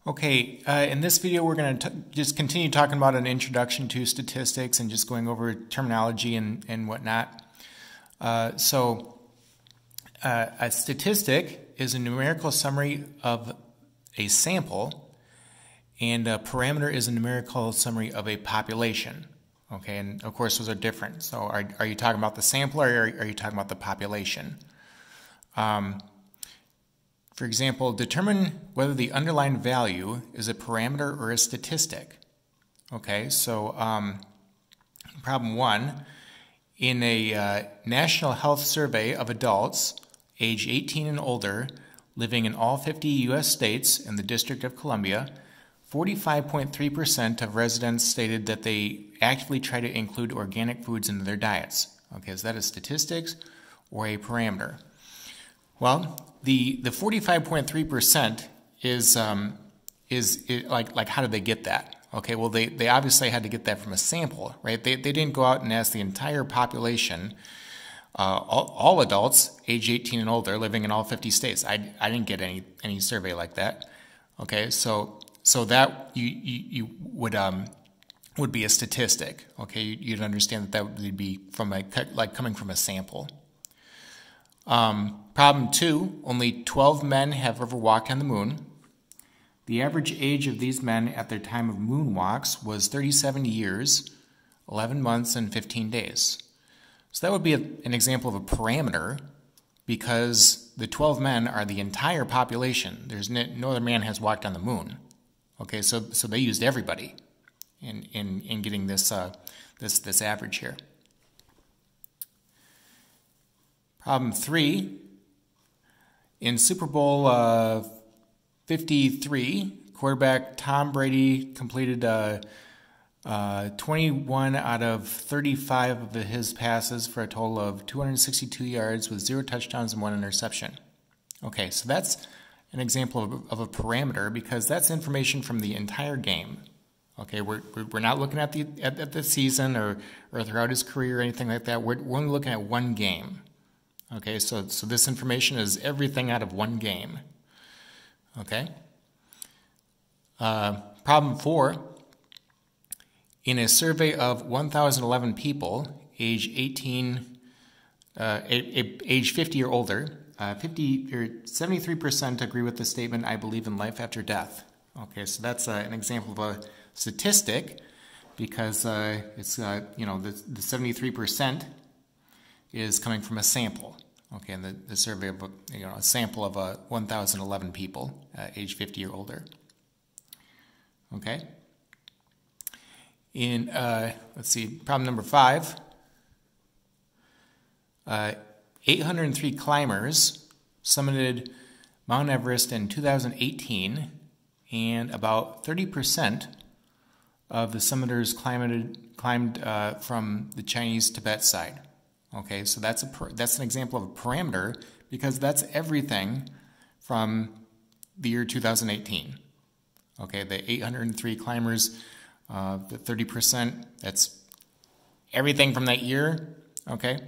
Okay, in this video we're going to just continue talking about an introduction to statistics and just going over terminology and whatnot. A statistic is a numerical summary of a sample, and a parameter is a numerical summary of a population. Okay, and of course those are different. So are you talking about the sample, or are you talking about the population? For example, determine whether the underlying value is a parameter or a statistic. Okay, so problem 1, in a national health survey of adults age 18 and older living in all 50 U.S. states and the District of Columbia, 45.3% of residents stated that they actively try to include organic foods into their diets. Okay, is that a statistics or a parameter? Well, the 45.3% is like how did they get that? Okay, well they obviously had to get that from a sample, right? They didn't go out and ask the entire population, all adults age 18 and older living in all 50 states. I didn't get any survey like that. Okay, so that you would be a statistic. Okay, you'd understand that would be from like coming from a sample. Problem 2, only 12 men have ever walked on the moon. The average age of these men at their time of moonwalks was 37 years, 11 months, and 15 days. So that would be an example of a parameter, because the 12 men are the entire population. There's no other man has walked on the moon. Okay, so they used everybody in getting this average here. Problem 3, in Super Bowl 53, quarterback Tom Brady completed 21 out of 35 of his passes for a total of 262 yards with 0 touchdowns and 1 interception. Okay, so that's an example of a parameter, because that's information from the entire game. Okay, we're not looking at the season or throughout his career or anything like that. We're only looking at one game. Okay, so this information is everything out of one game. Okay. Problem 4, in a survey of 1,011 people, age 50 or older, 73% agree with the statement, "I believe in life after death." Okay, so that's an example of a statistic, because it's the 73% is coming from a sample. Okay, and the survey of a sample of 1,011 people, age 50 or older. Okay. In let's see, problem number 5. 803 climbers summited Mount Everest in 2018, and about 30% of the summiters climbed from the Chinese Tibet side. Okay, so that's an example of a parameter, because that's everything from the year 2018. Okay, the 803 climbers, the 30%, that's everything from that year. Okay,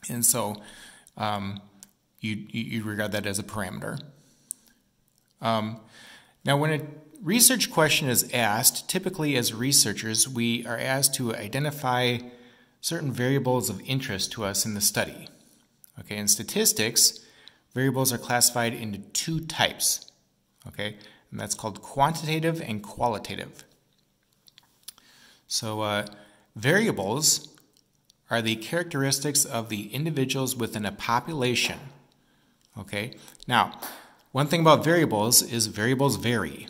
and so you regard that as a parameter. Now, when a research question is asked, typically as researchers, we are asked to identify certain variables of interest to us in the study. Okay, in statistics, variables are classified into 2 types. Okay, and that's called quantitative and qualitative. So variables are the characteristics of the individuals within a population. Okay, now one thing about variables is variables vary.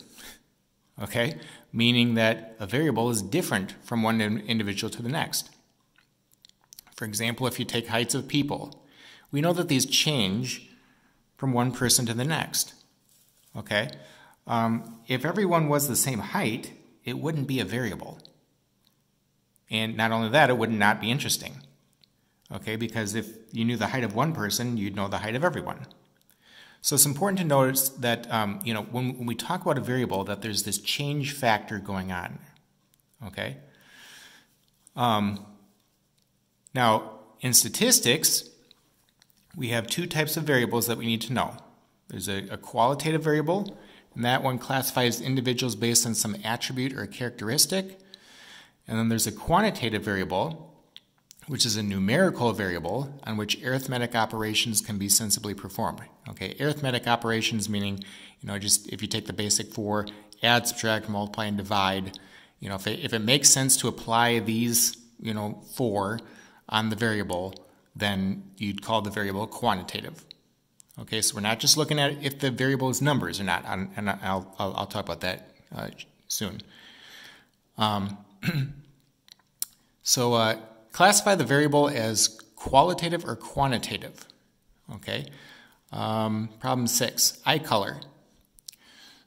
Okay, meaning that a variable is different from one individual to the next. For example, if you take heights of people, we know that these change from one person to the next. Okay? If everyone was the same height, it wouldn't be a variable. And not only that, it would not be interesting. Okay? Because if you knew the height of one person, you'd know the height of everyone. So it's important to notice that when we talk about a variable, that there's this change factor going on. Okay? Now, in statistics, we have 2 types of variables that we need to know. There's a qualitative variable, and that one classifies individuals based on some attribute or characteristic. And then there's a quantitative variable, which is a numerical variable on which arithmetic operations can be sensibly performed. Okay, arithmetic operations meaning, just if you take the basic 4, add, subtract, multiply, and divide, if it makes sense to apply these, 4 on the variable, then you'd call the variable quantitative. Okay, so we're not just looking at if the variable is numbers or not, and I'll talk about that soon. So classify the variable as qualitative or quantitative. Okay, problem 6, eye color.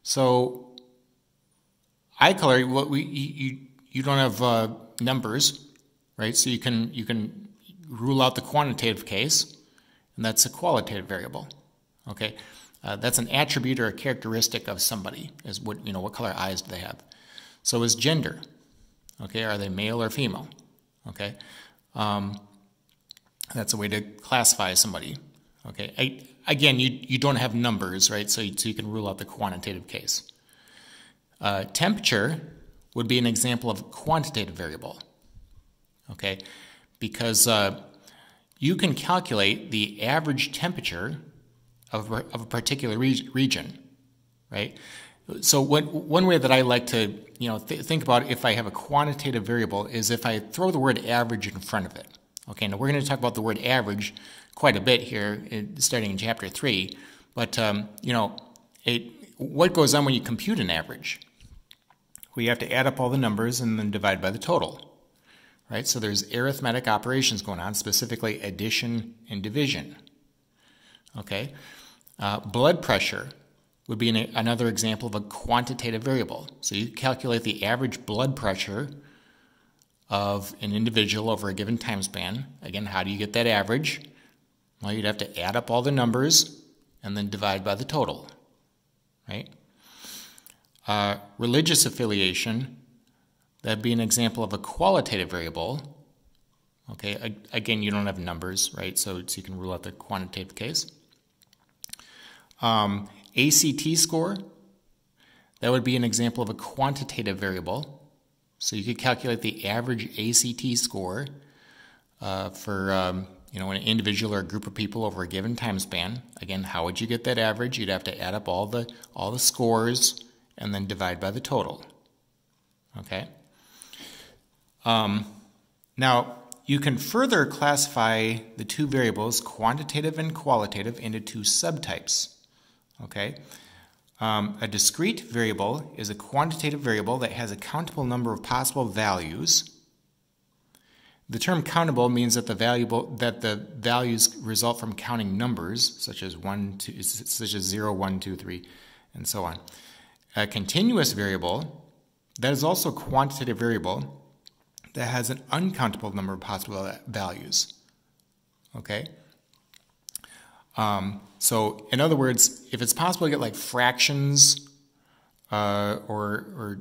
So eye color, you don't have numbers, right? So you can rule out the quantitative case, and that's a qualitative variable. Okay, that's an attribute or a characteristic of somebody. Is what color eyes do they have? So is gender. Okay, are they male or female? Okay, that's a way to classify somebody. Okay, again, you don't have numbers, right? So you can rule out the quantitative case. Temperature would be an example of a quantitative variable. Okay, because you can calculate the average temperature of a particular region, right? So one way that I like to think about if I have a quantitative variable is if I throw the word average in front of it. Okay, now we're going to talk about the word average quite a bit here, starting in chapter 3. But what goes on when you compute an average? Well, you have to add up all the numbers and then divide by the total, right? So there's arithmetic operations going on, specifically addition and division. Okay, blood pressure would be another example of a quantitative variable. So you calculate the average blood pressure of an individual over a given time span. Again, how do you get that average? Well, you'd have to add up all the numbers and then divide by the total, right? Religious affiliation, that'd be an example of a qualitative variable. Okay, again, you don't have numbers, right? So you can rule out the quantitative case. ACT score, that would be an example of a quantitative variable. So you could calculate the average ACT score for an individual or a group of people over a given time span. Again, how would you get that average? You'd have to add up all the scores and then divide by the total. Okay. Now you can further classify the two variables, quantitative and qualitative, into two subtypes. Okay. A discrete variable is a quantitative variable that has a countable number of possible values. The term countable means that the values result from counting numbers, such as 0, 1, 2, 3, and so on. A continuous variable, that is also a quantitative variable that has an uncountable number of possible values. Okay. So, in other words, if it's possible to get like fractions or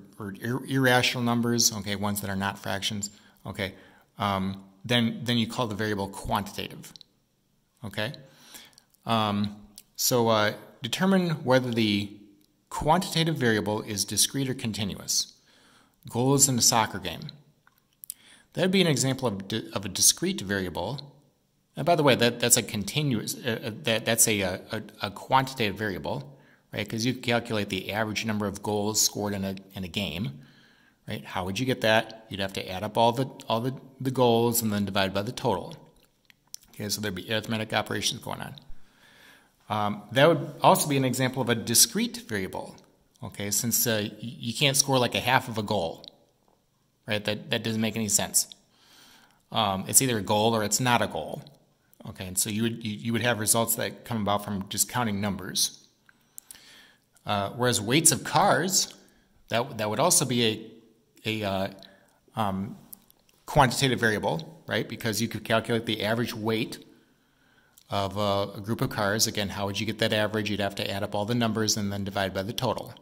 irrational numbers, okay, ones that are not fractions, okay, then you call the variable quantitative. Okay. So determine whether the quantitative variable is discrete or continuous. Goals in a soccer game. That would be an example of a discrete variable. And by the way, that's a continuous. That's a quantitative variable, right? Because you calculate the average number of goals scored in a game, right? How would you get that? You'd have to add up all the goals and then divide by the total. Okay, so there'd be arithmetic operations going on. That would also be an example of a discrete variable. Okay, since you can't score like a half of a goal, right? That doesn't make any sense. It's either a goal or it's not a goal. Okay, and so you would have results that come about from just counting numbers. Whereas weights of cars, that would also be a quantitative variable, right? Because you could calculate the average weight of a group of cars. Again, how would you get that average? You'd have to add up all the numbers and then divide by the total.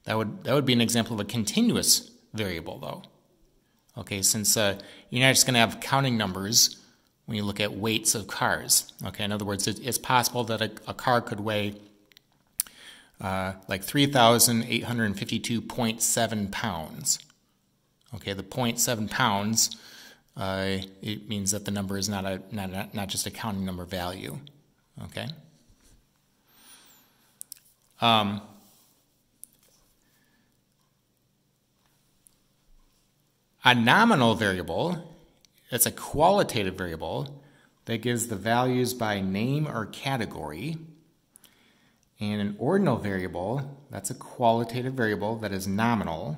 That would be an example of a continuous variable, though. Okay, since you're not just going to have counting numbers when you look at weights of cars. Okay, in other words, it's possible that a car could weigh like 3,852.7 pounds. Okay, the 0.7 pounds, it means that the number is not just a counting number value. Okay. A nominal variable, that's a qualitative variable that gives the values by name or category. And an ordinal variable, that's a qualitative variable that is nominal,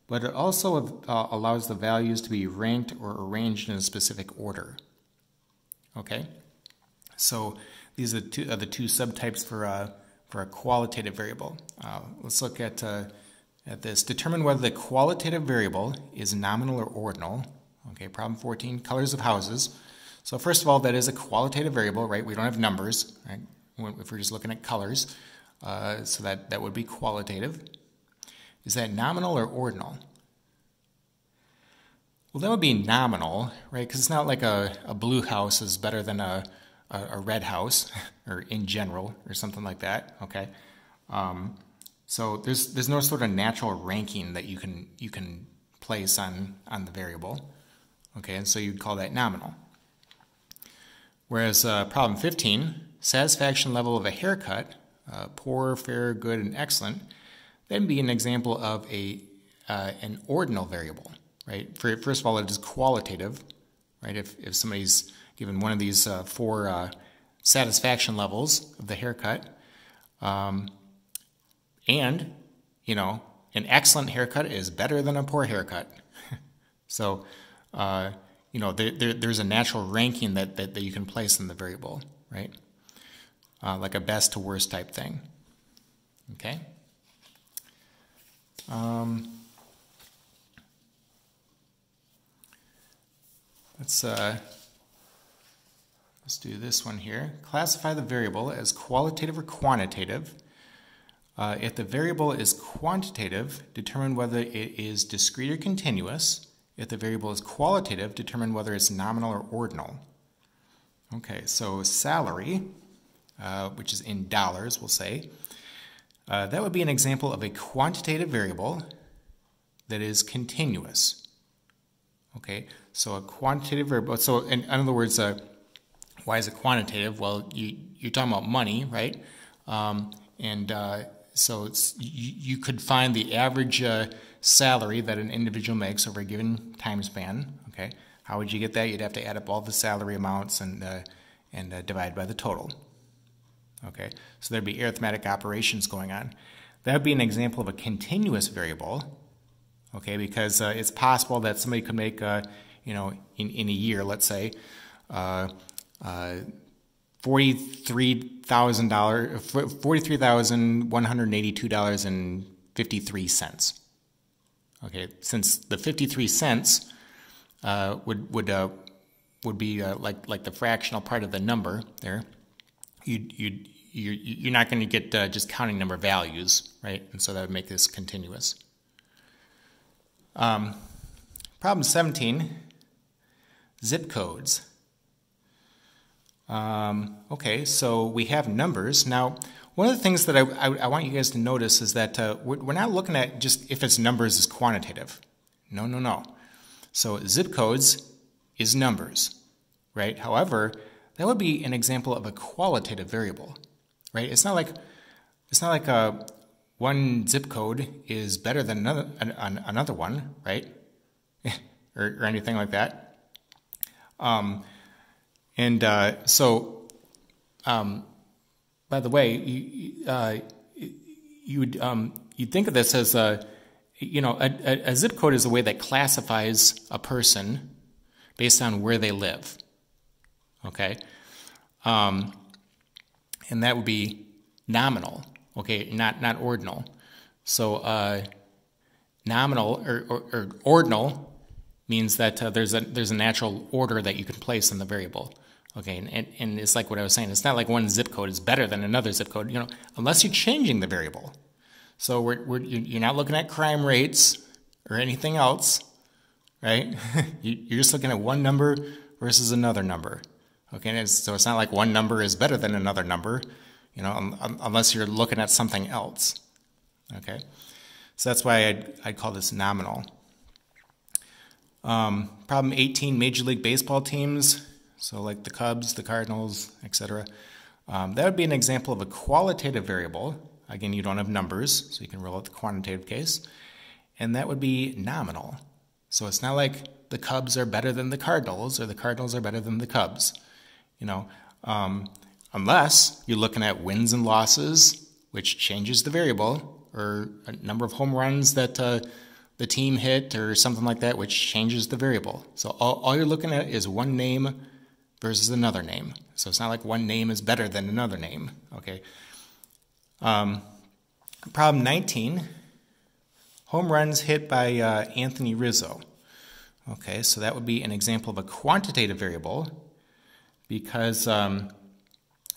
but it also allows the values to be ranked or arranged in a specific order. Okay? So these are the two subtypes for a qualitative variable. Let's look at this. Determine whether the qualitative variable is nominal or ordinal. Okay, problem 14, colors of houses. So first of all, that is a qualitative variable, right? We don't have numbers, right? If we're just looking at colors. So that would be qualitative. Is that nominal or ordinal? Well, that would be nominal, right? Because it's not like a blue house is better than a red house, or in general, or something like that, okay? So there's no sort of natural ranking that you can place on the variable, okay? And so you'd call that nominal. Whereas problem 15, satisfaction level of a haircut, poor, fair, good, and excellent, that'd be an example of an ordinal variable, right? First of all, it is qualitative, right? If somebody's given one of these four satisfaction levels of the haircut, and, you know, an excellent haircut is better than a poor haircut. So, you know, there's a natural ranking that you can place in the variable, right? Like a best to worst type thing. Okay? Let's do this one here. Classify the variable as qualitative or quantitative. If the variable is quantitative, determine whether it is discrete or continuous. If the variable is qualitative, determine whether it's nominal or ordinal. Okay, so salary, which is in dollars, we'll say, that would be an example of a quantitative variable that is continuous. Okay, so a quantitative variable, so in other words, why is it quantitative? Well, you're talking about money, right? So you could find the average salary that an individual makes over a given time span. Okay, how would you get that? You'd have to add up all the salary amounts and divide by the total. Okay, so there'd be arithmetic operations going on. That would be an example of a continuous variable. Okay, because it's possible that somebody could make, you know, in a year, let's say, $43,182.53. Okay, since the 53 cents would be like the fractional part of the number there, you're not going to get just counting number values, right? And so that would make this continuous. Problem 17, zip codes. Okay, so we have numbers. Now, one of the things that I want you guys to notice is that we're not looking at just if it's numbers as quantitative. No. So zip codes is numbers, right? However, that would be an example of a qualitative variable, right? It's not like one zip code is better than another one, right? or anything like that. By the way, you'd think of this as a zip code is a way that classifies a person based on where they live. Okay, and that would be nominal. Okay, not ordinal. So nominal or ordinal means that there's a natural order that you can place in the variable. Okay, and it's like what I was saying. It's not like one zip code is better than another zip code, you know, unless you're changing the variable. So you're not looking at crime rates or anything else, right? You're just looking at one number versus another number. Okay, so it's not like one number is better than another number. you know, unless you're looking at something else. Okay, so that's why I'd call this nominal. Problem 18, Major League Baseball teams, so like the Cubs, the Cardinals, etc. That would be an example of a qualitative variable. Again, you don't have numbers, so you can rule out the quantitative case. And that would be nominal. So it's not like the Cubs are better than the Cardinals or the Cardinals are better than the Cubs. You know, unless you're looking at wins and losses, which changes the variable, or a number of home runs that the team hit or something like that, which changes the variable. So all you're looking at is one name versus another name. So it's not like one name is better than another name. Okay. Problem 19, home runs hit by Anthony Rizzo. Okay, so that would be an example of a quantitative variable because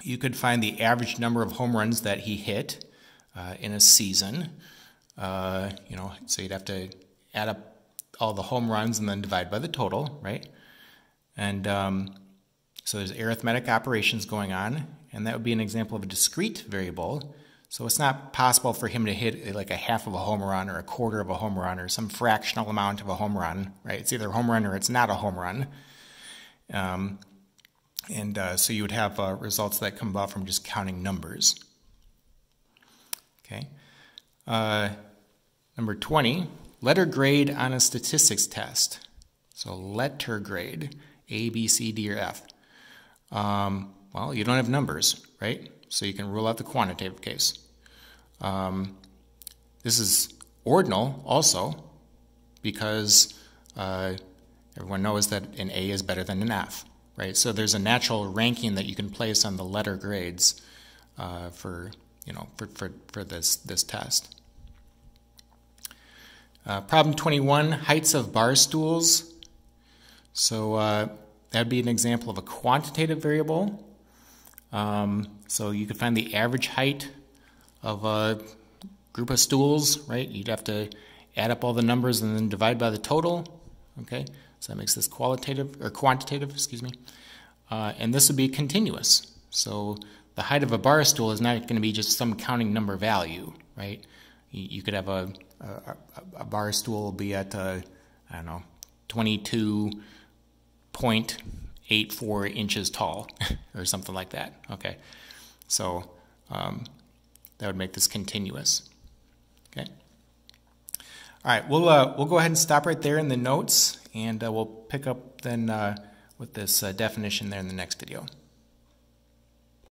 you could find the average number of home runs that he hit in a season. You know, so you'd have to add up all the home runs and then divide by the total, right? And so there's arithmetic operations going on, and that would be an example of a discrete variable. So it's not possible for him to hit like a half of a home run or a quarter of a home run or some fractional amount of a home run, right? It's either a home run or it's not a home run. So you would have results that come about from just counting numbers. Okay. Number 20, letter grade on a statistics test. So letter grade, A, B, C, D, or F. Well, you don't have numbers, right? So you can rule out the quantitative case. This is ordinal also because everyone knows that an A is better than an F, right? So there's a natural ranking that you can place on the letter grades for this test. Problem 21, heights of bar stools. So that would be an example of a quantitative variable. So you could find the average height of a group of stools, right? You'd have to add up all the numbers and then divide by the total. Okay, so that makes this quantitative, excuse me. And this would be continuous. So the height of a bar stool is not going to be just some counting number value, right? You could have a bar stool be at, I don't know, 22.84 inches tall or something like that. Okay, so that would make this continuous. Okay. All right, we'll go ahead and stop right there in the notes, and we'll pick up then with this definition there in the next video.